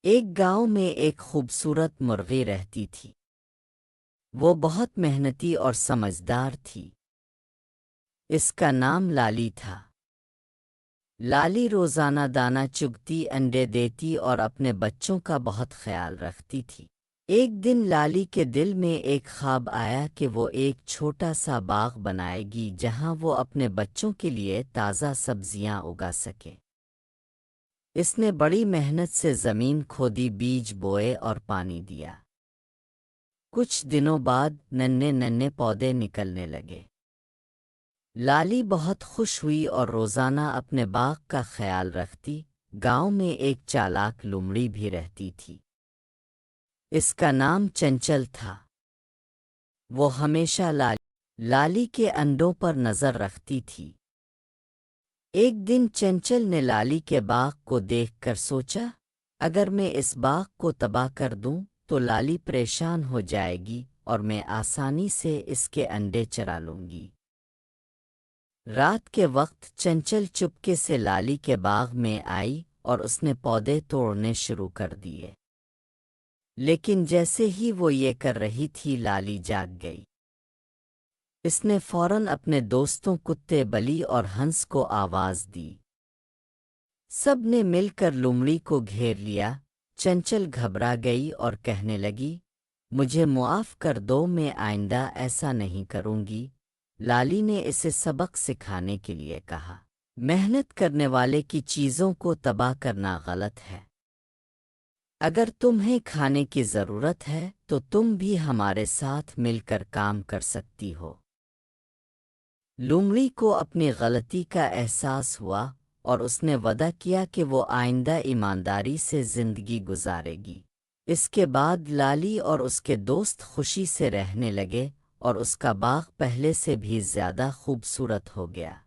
ایک گاؤں میں ایک خوبصورت مرغی رہتی تھی۔ وہ بہت محنتی اور سمجھدار تھی۔ اس کا نام لالی تھا۔ لالی روزانہ دانہ چگتی، انڈے دیتی اور اپنے بچوں کا بہت خیال رکھتی تھی۔ ایک دن لالی کے دل میں ایک خواب آیا کہ وہ ایک چھوٹا سا باغ بنائے گی جہاں وہ اپنے بچوں کے لیے تازہ سبزیاں اگا سکے۔ اس نے بڑی محنت سے زمین کھودی، بیج بوئے اور پانی دیا۔ کچھ دنوں بعد ننھے ننھے پودے نکلنے لگے۔ لالی بہت خوش ہوئی اور روزانہ اپنے باغ کا خیال رکھتی۔ گاؤں میں ایک چالاک لومڑی بھی رہتی تھی۔ اس کا نام چنچل تھا۔ وہ ہمیشہ لالی کے انڈوں پر نظر رکھتی تھی۔ ایک دن چنچل نے لالی کے باغ کو دیکھ کر سوچا، اگر میں اس باغ کو تباہ کر دوں تو لالی پریشان ہو جائے گی اور میں آسانی سے اس کے انڈے چرا لوں گی۔ رات کے وقت چنچل چپکے سے لالی کے باغ میں آئی اور اس نے پودے توڑنے شروع کر دیے۔ لیکن جیسے ہی وہ یہ کر رہی تھی، لالی جاگ گئی۔ اس نے فوراً اپنے دوستوں کتے، بلی اور ہنس کو آواز دی۔ سب نے مل کر لومڑی کو گھیر لیا۔ چنچل گھبرا گئی اور کہنے لگی، مجھے معاف کر دو، میں آئندہ ایسا نہیں کروں گی۔ لالی نے اسے سبق سکھانے کے لیے کہا، محنت کرنے والے کی چیزوں کو تباہ کرنا غلط ہے۔ اگر تمہیں کھانے کی ضرورت ہے تو تم بھی ہمارے ساتھ مل کر کام کر سکتی ہو۔ لومڑی کو اپنی غلطی کا احساس ہوا اور اس نے وعدہ کیا کہ وہ آئندہ ایمانداری سے زندگی گزارے گی۔ اس کے بعد لالی اور اس کے دوست خوشی سے رہنے لگے اور اس کا باغ پہلے سے بھی زیادہ خوبصورت ہو گیا۔